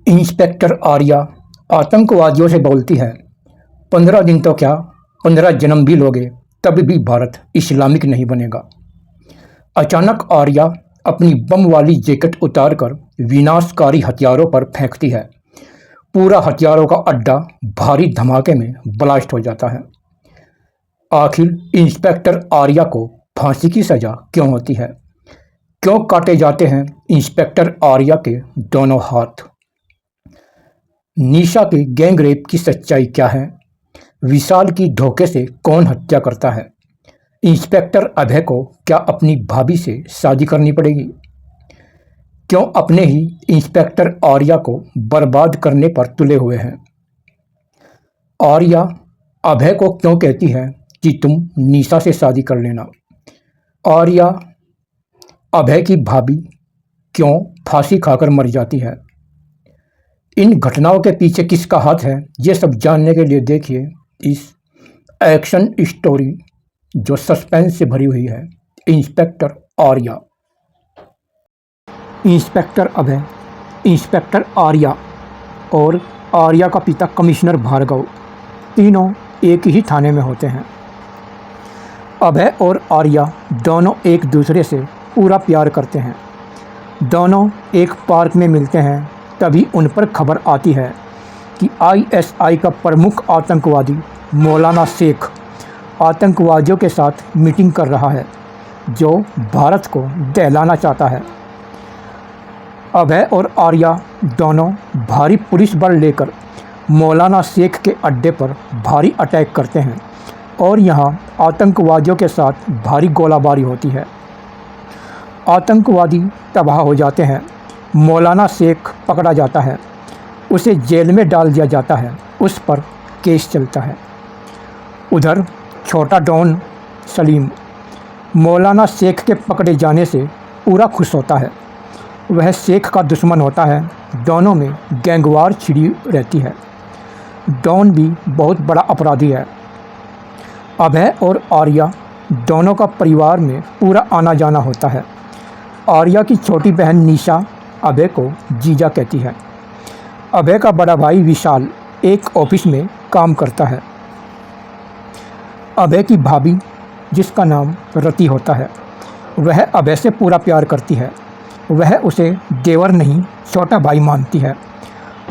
Inspector Arya आतंकवादियों से बोलती है, 15 दिन तो क्या 15 जन्म भी लोगे तब भी भारत इस्लामिक नहीं बनेगा। अचानक आर्या अपनी बम वाली जैकेट उतारकर विनाशकारी हथियारों पर फेंकती है। पूरा हथियारों का अड्डा भारी धमाके में ब्लास्ट हो जाता है। आखिर इंस्पेक्टर आर्या को फांसी की सजा क्यों होती है? क्यों काटे जाते हैं इंस्पेक्टर आर्या के दोनों हाथ? निशा के गैंग रेप की सच्चाई क्या है? विशाल की धोखे से कौन हत्या करता है? इंस्पेक्टर अभय को क्या अपनी भाभी से शादी करनी पड़ेगी? क्यों अपने ही इंस्पेक्टर आर्या को बर्बाद करने पर तुले हुए हैं? आर्या अभय को क्यों कहती है कि तुम निशा से शादी कर लेना? आर्या अभय की भाभी क्यों फांसी खाकर मर जाती है? इन घटनाओं के पीछे किसका हाथ है, ये सब जानने के लिए देखिए इस एक्शन स्टोरी जो सस्पेंस से भरी हुई है, इंस्पेक्टर आर्या। इंस्पेक्टर अभय, इंस्पेक्टर आर्या और आर्या का पिता कमिश्नर भार्गव तीनों एक ही थाने में होते हैं। अभय और आर्या दोनों एक दूसरे से पूरा प्यार करते हैं। दोनों एक पार्क में मिलते हैं। तभी उन पर खबर आती है कि आईएसआई का प्रमुख आतंकवादी मौलाना शेख आतंकवादियों के साथ मीटिंग कर रहा है, जो भारत को दहलाना चाहता है। अभय और आर्या दोनों भारी पुलिस बल लेकर मौलाना शेख के अड्डे पर भारी अटैक करते हैं और यहाँ आतंकवादियों के साथ भारी गोलाबारी होती है। आतंकवादी तबाह हो जाते हैं। मौलाना शेख पकड़ा जाता है, उसे जेल में डाल दिया जाता है, उस पर केस चलता है। उधर छोटा डॉन सलीम मौलाना शेख के पकड़े जाने से पूरा खुश होता है। वह शेख का दुश्मन होता है। दोनों में गैंगवार छिड़ी रहती है। डॉन भी बहुत बड़ा अपराधी है। अभय और आर्या दोनों का परिवार में पूरा आना जाना होता है। आर्या की छोटी बहन निशा अभय को जीजा कहती है। अभय का बड़ा भाई विशाल एक ऑफिस में काम करता है। अभय की भाभी, जिसका नाम रति होता है, वह अभय से पूरा प्यार करती है। वह उसे देवर नहीं छोटा भाई मानती है।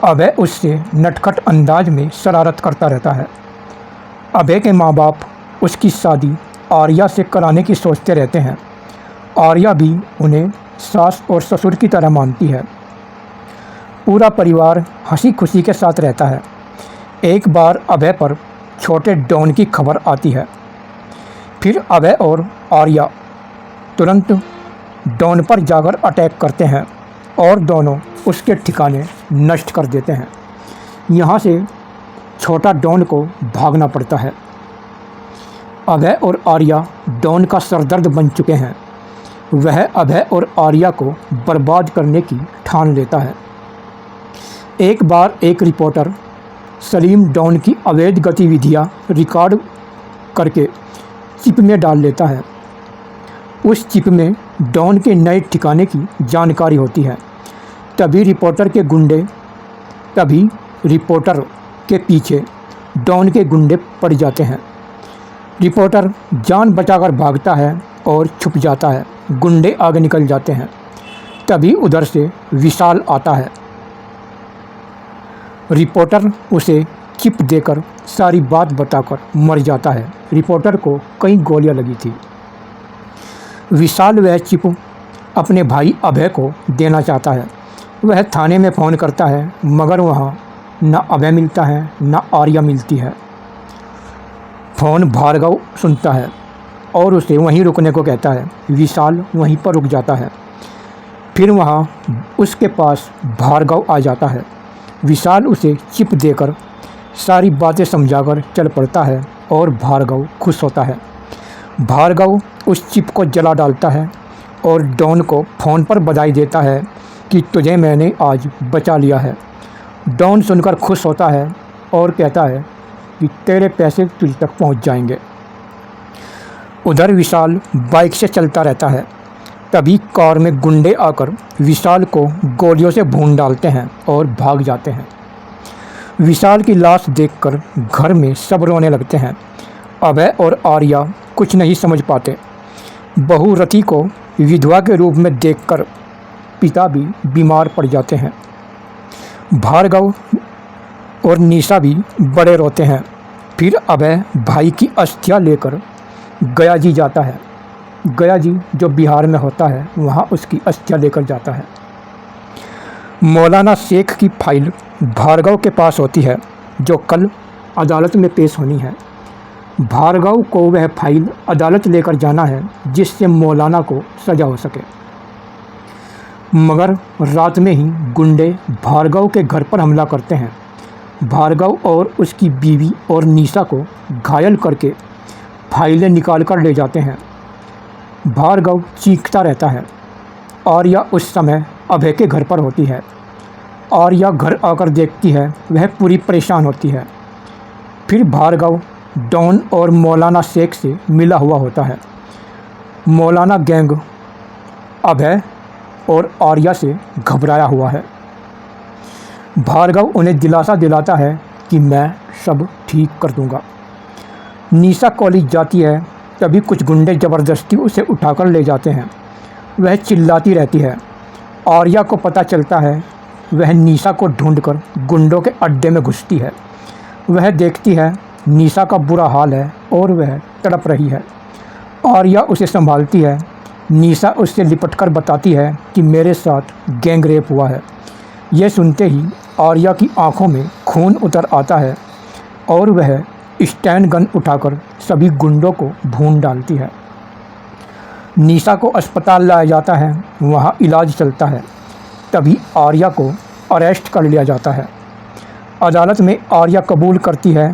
अभय उससे नटखट अंदाज में शरारत करता रहता है। अभय के माँ बाप उसकी शादी आर्या से कराने की सोचते रहते हैं। आर्या भी उन्हें सास और ससुर की तरह मानती है। पूरा परिवार हंसी खुशी के साथ रहता है। एक बार अभय पर छोटे डॉन की खबर आती है। फिर अभय और आर्या तुरंत डॉन पर जाकर अटैक करते हैं और दोनों उसके ठिकाने नष्ट कर देते हैं। यहाँ से छोटा डॉन को भागना पड़ता है। अभय और आर्या डॉन का सरदर्द बन चुके हैं। वह अभय और आर्या को बर्बाद करने की ठान लेता है। एक बार एक रिपोर्टर सलीम डॉन की अवैध गतिविधियां रिकॉर्ड करके चिप में डाल लेता है। उस चिप में डॉन के नए ठिकाने की जानकारी होती है। तभी रिपोर्टर के पीछे डॉन के गुंडे पड़ जाते हैं। रिपोर्टर जान बचाकर भागता है और छुप जाता है। गुंडे आगे निकल जाते हैं। तभी उधर से विशाल आता है। रिपोर्टर उसे चिप देकर सारी बात बताकर मर जाता है। रिपोर्टर को कई गोलियां लगी थी। विशाल वह चिप अपने भाई अभय को देना चाहता है। वह थाने में फ़ोन करता है, मगर वहाँ न अभय मिलता है न आर्या मिलती है। फ़ोन भार्गव सुनता है और उसे वहीं रुकने को कहता है। विशाल वहीं पर रुक जाता है। फिर वहाँ उसके पास भार्गव आ जाता है। विशाल उसे चिप देकर सारी बातें समझाकर चल पड़ता है और भार्गव खुश होता है। भार्गव उस चिप को जला डालता है और डॉन को फ़ोन पर बधाई देता है कि तुझे मैंने आज बचा लिया है। डॉन सुनकर खुश होता है और कहता है कि तेरे पैसे तुझ तक पहुंच जाएंगे। उधर विशाल बाइक से चलता रहता है। तभी कार में गुंडे आकर विशाल को गोलियों से भून डालते हैं और भाग जाते हैं। विशाल की लाश देखकर घर में सब रोने लगते हैं। अभय और आर्या कुछ नहीं समझ पाते। बहू रति को विधवा के रूप में देखकर पिता भी बीमार पड़ जाते हैं। भार्गव और निशा भी बड़े रोते हैं। फिर अभय भाई की अस्थियां लेकर गया जी जाता है। गया जी जो बिहार में होता है, वहाँ उसकी अस्थियां लेकर जाता है। मौलाना शेख की फाइल भार्गव के पास होती है, जो कल अदालत में पेश होनी है। भार्गव को वह फाइल अदालत लेकर जाना है, जिससे मौलाना को सजा हो सके। मगर रात में ही गुंडे भार्गव के घर पर हमला करते हैं। भार्गव और उसकी बीवी और निशा को घायल करके फाइलें निकाल कर ले जाते हैं। भार्गव चीखता रहता है। आर्या उस समय अभय के घर पर होती है। आर्या घर आकर देखती है, वह पूरी परेशान होती है। फिर भार्गव डॉन और मौलाना शेख से मिला हुआ होता है। मौलाना गैंग अभय और आर्या से घबराया हुआ है। भार्गव उन्हें दिलासा दिलाता है कि मैं सब ठीक कर दूंगा। निशा कॉलेज जाती है, तभी कुछ गुंडे ज़बरदस्ती उसे उठाकर ले जाते हैं। वह चिल्लाती रहती है। आर्या को पता चलता है। वह निशा को ढूंढकर गुंडों के अड्डे में घुसती है। वह देखती है निशा का बुरा हाल है और वह तड़प रही है। आर्या उसे संभालती है। निशा उससे लिपटकर बताती है कि मेरे साथ गैंग रेप हुआ है। यह सुनते ही आर्या की आंखों में खून उतर आता है और वह स्टैंड गन उठाकर सभी गुंडों को भून डालती है। निशा को अस्पताल लाया जाता है, वहाँ इलाज चलता है। तभी आर्या को अरेस्ट कर लिया जाता है। अदालत में आर्या कबूल करती है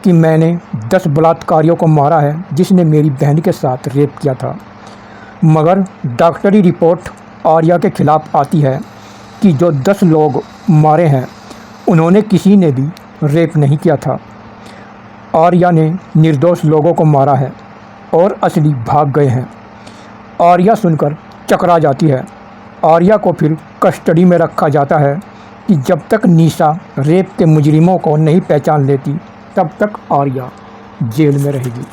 कि मैंने 10 बलात्कारियों को मारा है, जिसने मेरी बहन के साथ रेप किया था। मगर डॉक्टरी रिपोर्ट आर्या के खिलाफ आती है कि जो 10 लोग मारे हैं, उन्होंने किसी ने भी रेप नहीं किया था। आर्या ने निर्दोष लोगों को मारा है और असली भाग गए हैं। आर्या सुनकर चकरा जाती है। आर्या को फिर कस्टडी में रखा जाता है कि जब तक निशा रेप के मुजरिमों को नहीं पहचान लेती, तब तक आर्या जेल में रहेगी।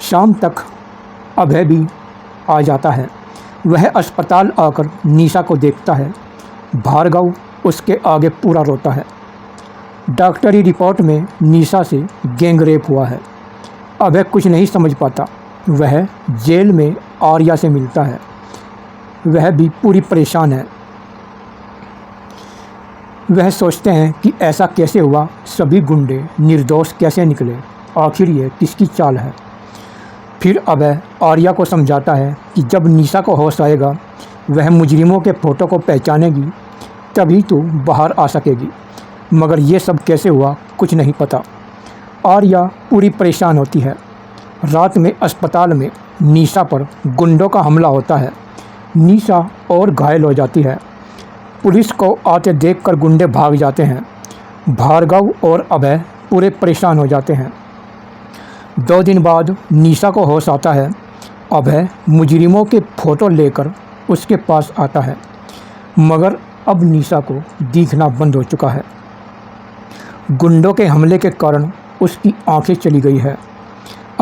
शाम तक अभय भी आ जाता है। वह अस्पताल आकर निशा को देखता है। भार्गव उसके आगे पूरा रोता है। डॉक्टरी रिपोर्ट में निशा से गैंग रेप हुआ है। अभय कुछ नहीं समझ पाता। वह जेल में आर्या से मिलता है। वह भी पूरी परेशान है। वह सोचते हैं कि ऐसा कैसे हुआ, सभी गुंडे निर्दोष कैसे निकले, आखिर ये किसकी चाल है। फिर अभय आर्या को समझाता है कि जब निशा को होश आएगा, वह मुजरिमों के फ़ोटो को पहचानेगी, तभी तो बाहर आ सकेगी। मगर ये सब कैसे हुआ, कुछ नहीं पता। आर्या पूरी परेशान होती है। रात में अस्पताल में निशा पर गुंडों का हमला होता है। निशा और घायल हो जाती है। पुलिस को आते देखकर गुंडे भाग जाते हैं। भार्गव और अभय पूरे परेशान हो जाते हैं। 2 दिन बाद निशा को होश आता है। अभय मुजरिमों के फ़ोटो लेकर उसके पास आता है, मगर अब निशा को दिखना बंद हो चुका है। गुंडों के हमले के कारण उसकी आंखें चली गई है।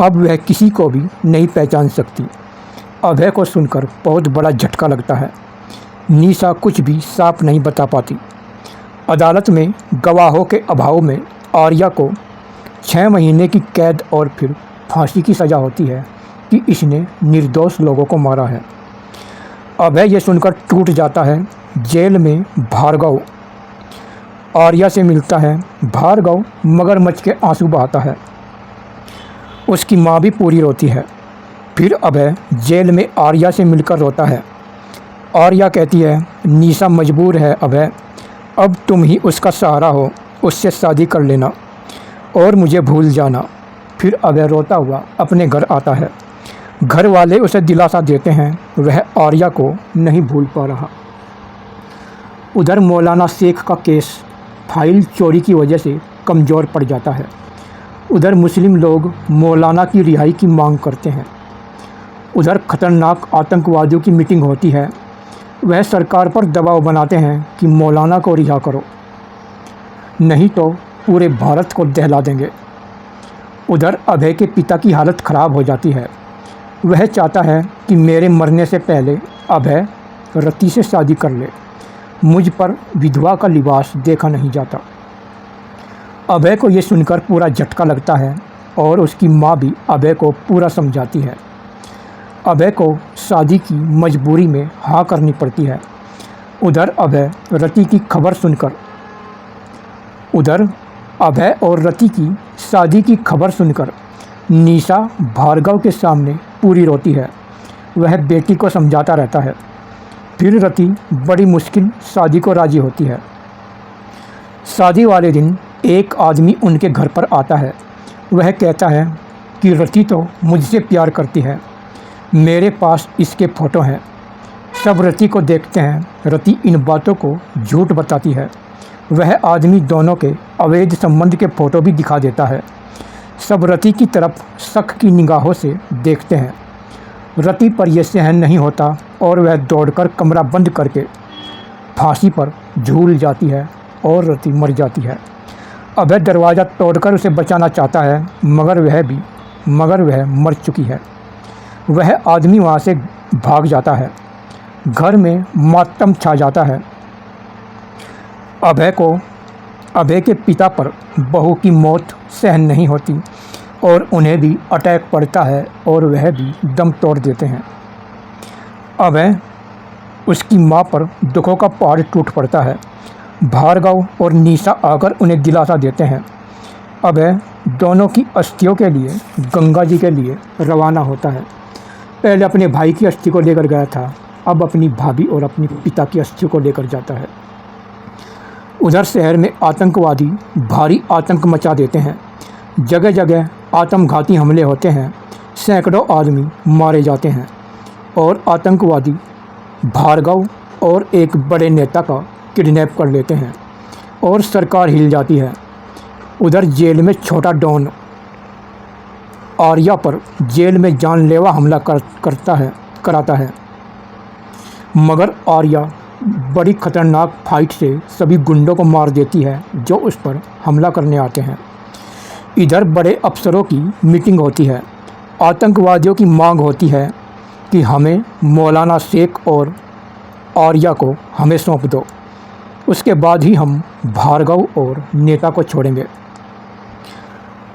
अब वह किसी को भी नहीं पहचान सकती। अभय को सुनकर बहुत बड़ा झटका लगता है। निशा कुछ भी साफ नहीं बता पाती। अदालत में गवाहों के अभाव में आर्या को 6 महीने की कैद और फिर फांसी की सज़ा होती है कि इसने निर्दोष लोगों को मारा है। अभय ये सुनकर टूट जाता है। जेल में भार्गव आर्या से मिलता है। भार्गव मगरमच्छ के आंसू बहाता है। उसकी माँ भी पूरी रोती है। फिर अभय जेल में आर्या से मिलकर रोता है। आर्या कहती है, निशा मजबूर है अभय, अब तुम ही उसका सहारा हो, उससे शादी कर लेना और मुझे भूल जाना। फिर अभय रोता हुआ अपने घर आता है। घर वाले उसे दिलासा देते हैं, वह आर्या को नहीं भूल पा रहा। उधर मौलाना शेख का केस फाइल चोरी की वजह से कमज़ोर पड़ जाता है। उधर मुस्लिम लोग मौलाना की रिहाई की मांग करते हैं। उधर खतरनाक आतंकवादियों की मीटिंग होती है। वह सरकार पर दबाव बनाते हैं कि मौलाना को रिहा करो, नहीं तो पूरे भारत को दहला देंगे। उधर अभय के पिता की हालत ख़राब हो जाती है। वह चाहता है कि मेरे मरने से पहले अभय रति से शादी कर ले। मुझ पर विधवा का लिबास देखा नहीं जाता। अभय को ये सुनकर पूरा झटका लगता है और उसकी माँ भी अभय को पूरा समझाती है। अभय को शादी की मजबूरी में हाँ करनी पड़ती है। उधर अभय और रति की शादी की खबर सुनकर निशा भार्गव के सामने पूरी रोती है। वह बेटी को समझाता रहता है। फिर रति बड़ी मुश्किल शादी को राजी होती है। शादी वाले दिन एक आदमी उनके घर पर आता है। वह कहता है कि रति तो मुझसे प्यार करती है, मेरे पास इसके फ़ोटो हैं। सब रति को देखते हैं। रति इन बातों को झूठ बताती है। वह आदमी दोनों के अवैध संबंध के फ़ोटो भी दिखा देता है। सब रति की तरफ शक की निगाहों से देखते हैं। रति पर यह सहन नहीं होता और वह दौड़कर कमरा बंद करके फांसी पर झूल जाती है और रति मर जाती है। अभय दरवाज़ा तोड़कर उसे बचाना चाहता है, मगर वह मर चुकी है। वह आदमी वहाँ से भाग जाता है। घर में मातम छा जाता है। अभय के पिता पर बहू की मौत सहन नहीं होती और उन्हें भी अटैक पड़ता है और वह भी दम तोड़ देते हैं। अभय उसकी माँ पर दुखों का पहाड़ टूट पड़ता है। भार्गव और निशा आकर उन्हें दिलासा देते हैं। अभय दोनों की अस्थियों के लिए गंगा जी के लिए रवाना होता है। पहले अपने भाई की अस्थि को लेकर गया था, अब अपनी भाभी और अपने पिता की अस्थियों को लेकर जाता है। उधर शहर में आतंकवादी भारी आतंक मचा देते हैं। जगह जगह आत्मघाती हमले होते हैं। सैकड़ों आदमी मारे जाते हैं और आतंकवादी भार्गव और एक बड़े नेता का किडनैप कर लेते हैं और सरकार हिल जाती है। उधर जेल में छोटा डॉन आर्या पर जेल में जानलेवा हमला कराता है, मगर आर्या बड़ी खतरनाक फाइट से सभी गुंडों को मार देती है जो उस पर हमला करने आते हैं। इधर बड़े अफसरों की मीटिंग होती है। आतंकवादियों की मांग होती है कि हमें मौलाना शेख और आर्या को हमें सौंप दो, उसके बाद ही हम भार्गव और नेता को छोड़ेंगे।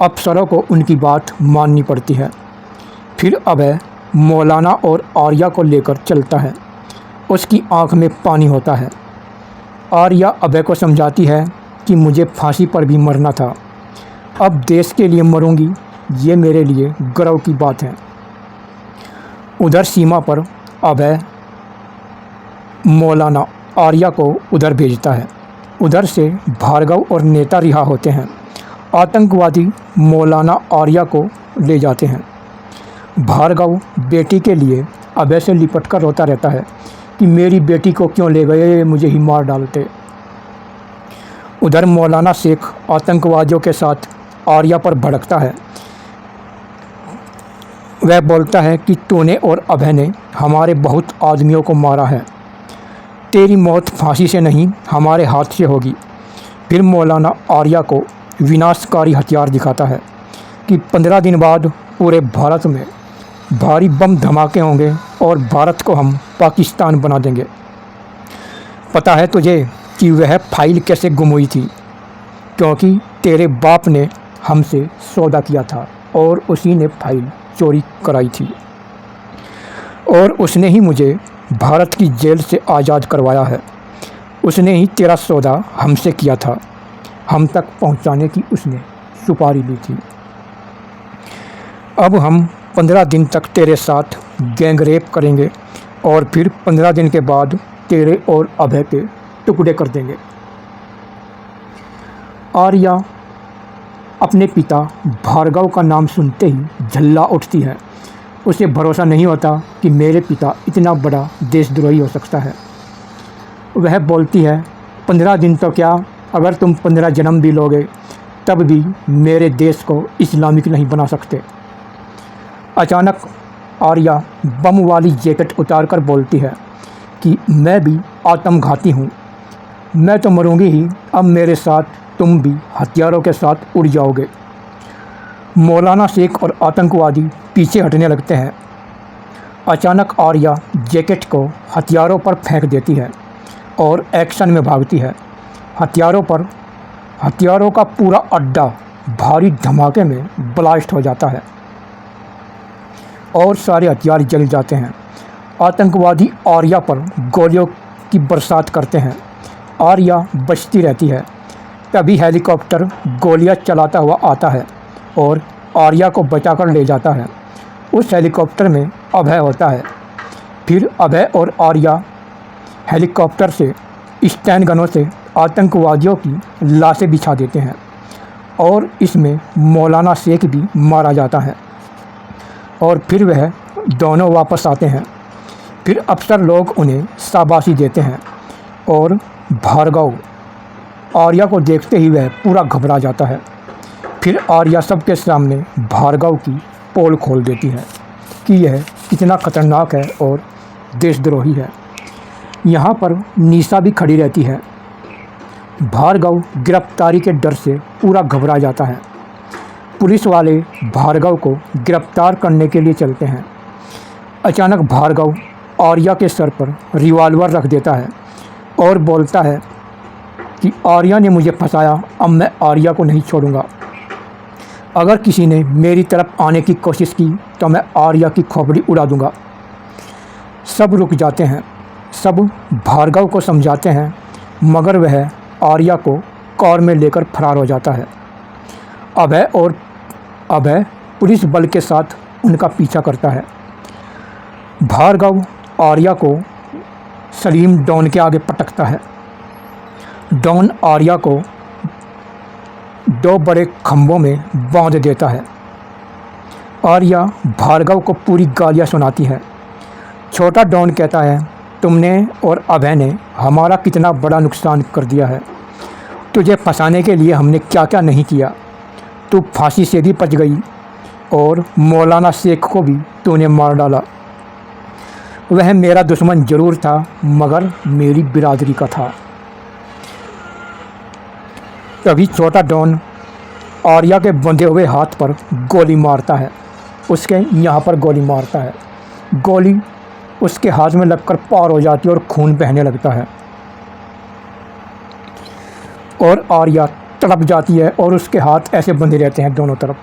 अफसरों को उनकी बात माननी पड़ती है। फिर अभय मौलाना और आर्या को लेकर चलता है। उसकी आंख में पानी होता है। आर्या अभय को समझाती है कि मुझे फांसी पर भी मरना था, अब देश के लिए मरूंगी, ये मेरे लिए गर्व की बात है। उधर सीमा पर अभय मौलाना आर्या को उधर भेजता है। उधर से भार्गव और नेता रिहा होते हैं। आतंकवादी मौलाना आर्या को ले जाते हैं। भार्गव बेटी के लिए अभय से लिपट कर रोता रहता है कि मेरी बेटी को क्यों ले गए, मुझे ही मार डालते। उधर मौलाना शेख आतंकवादियों के साथ आर्या पर भड़कता है। वह बोलता है कि तूने और अभय ने हमारे बहुत आदमियों को मारा है, तेरी मौत फांसी से नहीं हमारे हाथ से होगी। फिर मौलाना आर्या को विनाशकारी हथियार दिखाता है कि 15 दिन बाद पूरे भारत में भारी बम धमाके होंगे और भारत को हम पाकिस्तान बना देंगे। पता है तुझे कि वह फाइल कैसे गुम हुई थी? क्योंकि तेरे बाप ने हमसे सौदा किया था और उसी ने फाइल चोरी कराई थी और उसने ही मुझे भारत की जेल से आज़ाद करवाया है। उसने ही तेरा सौदा हमसे किया था, हम तक पहुंचाने की उसने सुपारी ली थी। अब हम 15 दिन तक तेरे साथ गैंग रेप करेंगे और फिर 15 दिन के बाद तेरे और अभय के टुकड़े कर देंगे। आर्या अपने पिता भार्गव का नाम सुनते ही झल्ला उठती है। उसे भरोसा नहीं होता कि मेरे पिता इतना बड़ा देशद्रोही हो सकता है। वह बोलती है 15 दिन तो क्या, अगर तुम 15 जन्म भी लोगे तब भी मेरे देश को इस्लामिक नहीं बना सकते। अचानक आर्या बम वाली जैकेट उतारकर बोलती है कि मैं भी आत्मघाती हूँ, मैं तो मरूंगी ही, अब मेरे साथ तुम भी हथियारों के साथ उड़ जाओगे। मौलाना शेख और आतंकवादी पीछे हटने लगते हैं। अचानक आर्या जैकेट को हथियारों पर फेंक देती है और एक्शन में भागती है। हथियारों का पूरा अड्डा भारी धमाके में ब्लास्ट हो जाता है और सारे हथियार जल जाते हैं। आतंकवादी आर्या पर गोलियों की बरसात करते हैं। आर्या बचती रहती है। तभी हेलीकॉप्टर गोलियां चलाता हुआ आता है और आर्या को बचाकर ले जाता है। उस हेलीकॉप्टर में अभय होता है। फिर अभय और आर्या हेलीकॉप्टर से स्टैन गनों से आतंकवादियों की लाशें बिछा देते हैं और इसमें मौलाना शेख भी मारा जाता है। और फिर वह दोनों वापस आते हैं। फिर अफसर लोग उन्हें शाबाशी देते हैं और भार्गव आर्या को देखते ही वह पूरा घबरा जाता है। फिर आर्या सबके सामने भार्गव की पोल खोल देती है कि यह कितना खतरनाक है और देशद्रोही है। यहाँ पर निशा भी खड़ी रहती है। भार्गव गिरफ्तारी के डर से पूरा घबरा जाता है। पुलिस वाले भार्गव को गिरफ्तार करने के लिए चलते हैं। अचानक भार्गव आर्या के सर पर रिवॉल्वर रख देता है और बोलता है कि आर्या ने मुझे फंसाया, अब मैं आर्या को नहीं छोड़ूंगा। अगर किसी ने मेरी तरफ आने की कोशिश की तो मैं आर्या की खोपड़ी उड़ा दूंगा। सब रुक जाते हैं। सब भार्गव को समझाते हैं, मगर वह आर्या को कार में लेकर फरार हो जाता है। अभय पुलिस बल के साथ उनका पीछा करता है। भार्गव आर्या को सलीम डॉन के आगे पटकता है। डॉन आर्या को 2 बड़े खंभों में बांध देता है। आर्या भार्गव को पूरी गालियाँ सुनाती है। छोटा डॉन कहता है, तुमने और अभय ने हमारा कितना बड़ा नुकसान कर दिया है। तुझे फंसाने के लिए हमने क्या क्या नहीं किया। तू फांसी से भी बच गई और मौलाना शेख को भी तूने मार डाला। वह मेरा दुश्मन ज़रूर था, मगर मेरी बिरादरी का था। तभी छोटा डॉन आर्या के बंधे हुए हाथ पर गोली मारता है। उसके यहाँ पर गोली मारता है। गोली उसके हाथ में लगकर पार हो जाती है और खून बहने लगता है और आर्या तड़प जाती है और उसके हाथ ऐसे बंधे रहते हैं दोनों तरफ।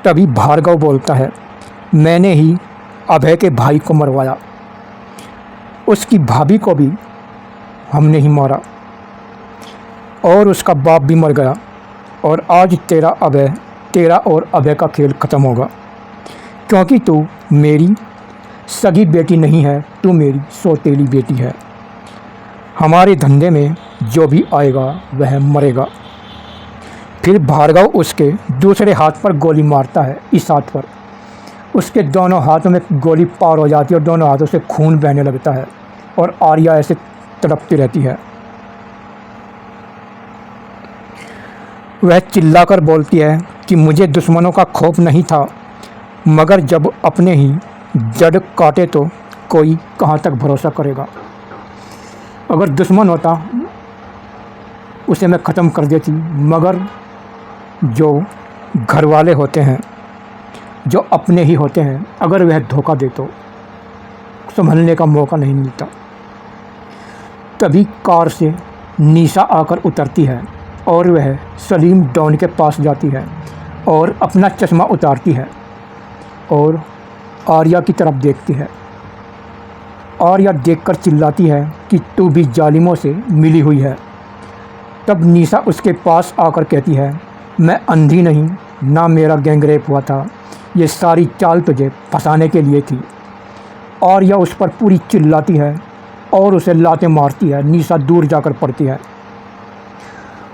तभी भार्गव बोलता है, मैंने ही अभय के भाई को मरवाया, उसकी भाभी को भी हमने ही मारा और उसका बाप भी मर गया, और आज तेरा और अभय का खेल ख़त्म होगा, क्योंकि तू मेरी सगी बेटी नहीं है, तू मेरी सौतेली बेटी है। हमारे धंधे में जो भी आएगा वह मरेगा। फिर भार्गव उसके दूसरे हाथ पर गोली मारता है, इस हाथ पर। उसके दोनों हाथों में गोली पार हो जाती है और दोनों हाथों से खून बहने लगता है और आर्या ऐसे तड़पती रहती है। वह चिल्लाकर बोलती है कि मुझे दुश्मनों का खौफ नहीं था, मगर जब अपने ही जड़ काटे तो कोई कहाँ तक भरोसा करेगा। अगर दुश्मन होता उसे मैं ख़त्म कर देती, मगर जो घर वाले होते हैं, जो अपने ही होते हैं, अगर वह धोखा दे तो संभलने का मौका नहीं मिलता। तभी कार से निशा आकर उतरती है और वह सलीम डॉन के पास जाती है और अपना चश्मा उतारती है और आर्या की तरफ देखती है। आर्या देखकर चिल्लाती है कि तू भी जालिमों से मिली हुई है। तब निशा उसके पास आकर कहती है, मैं अंधी नहीं, ना मेरा गैंगरेप हुआ था, ये सारी चाल तुझे फंसाने के लिए थी। आर्या उस पर पूरी चिल्लाती है और उसे लातें मारती है। निशा दूर जाकर पड़ती है।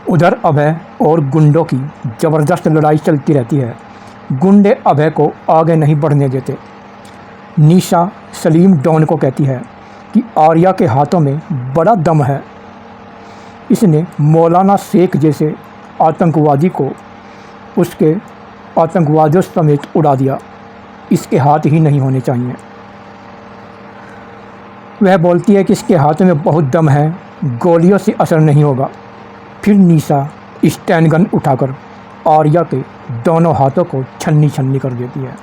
उधर अभय और गुंडों की ज़बरदस्त लड़ाई चलती रहती है। गुंडे अभय को आगे नहीं बढ़ने देते। निशा सलीम डॉन को कहती है कि आर्या के हाथों में बड़ा दम है, इसने मौलाना शेख जैसे आतंकवादी को उसके आतंकवादियों समेत उड़ा दिया। इसके हाथ ही नहीं होने चाहिए। वह बोलती है कि इसके हाथ में बहुत दम है, गोलियों से असर नहीं होगा। फिर निशा स्टैन गन उठाकर आर्या के दोनों हाथों को छन्नी छन्नी कर देती है।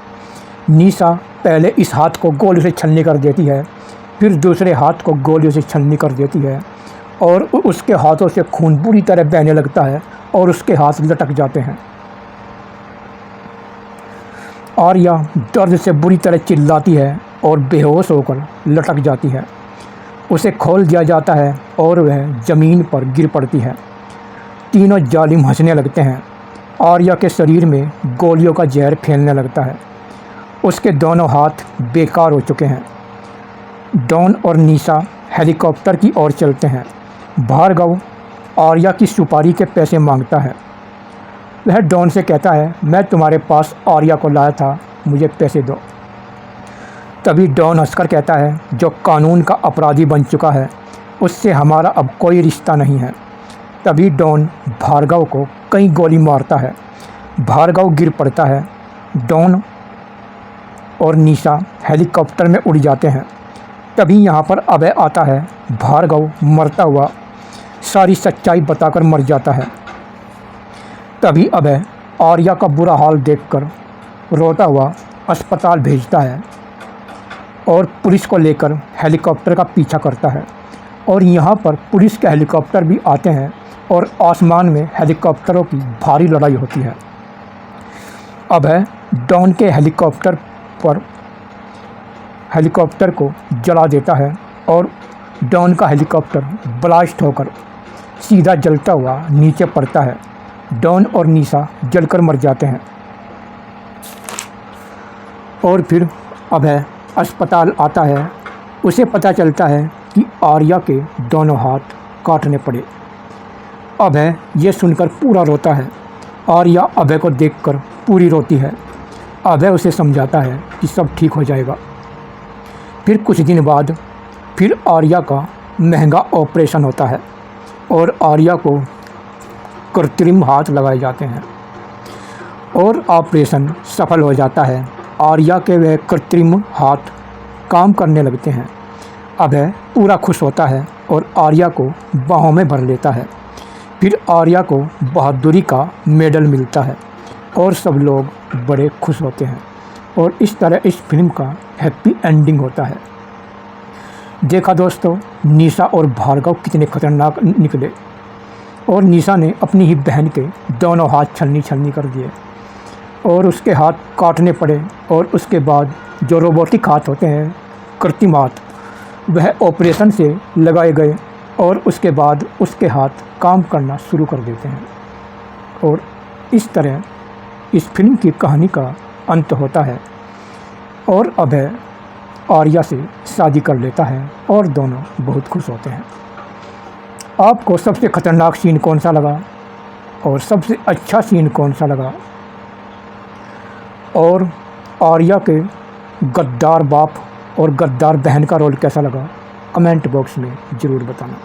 निशा पहले इस हाथ को गोली से छन्नी कर देती है, फिर दूसरे हाथ को गोलियों से छन्नी कर देती है और उसके हाथों से खून बुरी तरह बहने लगता है और उसके हाथ लटक जाते हैं। आर्या दर्द से बुरी तरह चिल्लाती है और बेहोश होकर लटक जाती है। उसे खोल दिया जाता है और वह ज़मीन पर गिर पड़ती है। तीनों जालिम हंसने लगते हैं। आर्या के शरीर में गोलियों का जहर फैलने लगता है। उसके दोनों हाथ बेकार हो चुके हैं। डॉन और निशा हेलीकॉप्टर की ओर चलते हैं। भार्गव आर्या की सुपारी के पैसे मांगता है। वह डॉन से कहता है, मैं तुम्हारे पास आर्या को लाया था, मुझे पैसे दो। तभी डॉन हंसकर कहता है, जो कानून का अपराधी बन चुका है उससे हमारा अब कोई रिश्ता नहीं है। तभी डॉन भार्गव को कई गोली मारता है। भार्गव गिर पड़ता है। डॉन और निशा हेलीकॉप्टर में उड़ जाते हैं। तभी यहाँ पर अभय आता है। भार्गव मरता हुआ सारी सच्चाई बताकर मर जाता है। तभी अभय आर्या का बुरा हाल देखकर रोता हुआ अस्पताल भेजता है और पुलिस को लेकर हेलीकॉप्टर का पीछा करता है। और यहाँ पर पुलिस के हेलीकॉप्टर भी आते हैं और आसमान में हेलीकॉप्टरों की भारी लड़ाई होती है। अभय डॉन के हेलीकॉप्टर को जला देता है और डॉन का हेलीकॉप्टर ब्लास्ट होकर सीधा जलता हुआ नीचे पड़ता है। डॉन और निशा जलकर मर जाते हैं। और फिर अभय अस्पताल आता है। उसे पता चलता है कि आर्या के दोनों हाथ काटने पड़े। अभय ये सुनकर पूरा रोता है। आर्या अभय को देखकर पूरी रोती है। अभय उसे समझाता है कि सब ठीक हो जाएगा। फिर कुछ दिन बाद फिर आर्या का महंगा ऑपरेशन होता है और आर्या को कृत्रिम हाथ लगाए जाते हैं और ऑपरेशन सफल हो जाता है। आर्या के वह कृत्रिम हाथ काम करने लगते हैं। अभय पूरा खुश होता है और आर्या को बाहों में भर लेता है। फिर आर्या को बहादुरी का मेडल मिलता है और सब लोग बड़े खुश होते हैं और इस तरह इस फिल्म का हैप्पी एंडिंग होता है। देखा दोस्तों, निशा और भार्गव कितने खतरनाक निकले और निशा ने अपनी ही बहन के दोनों हाथ छलनी छलनी कर दिए और उसके हाथ काटने पड़े। और उसके बाद जो रोबोटिक हाथ होते हैं, कृत्रिम हाथ, वह ऑपरेशन से लगाए गए और उसके बाद उसके हाथ काम करना शुरू कर देते हैं। और इस तरह इस फिल्म की कहानी का अंत होता है और अभय आर्या से शादी कर लेता है और दोनों बहुत खुश होते हैं। आपको सबसे खतरनाक सीन कौन सा लगा और सबसे अच्छा सीन कौन सा लगा, और आर्या के गद्दार बाप और गद्दार बहन का रोल कैसा लगा, कमेंट बॉक्स में ज़रूर बताना।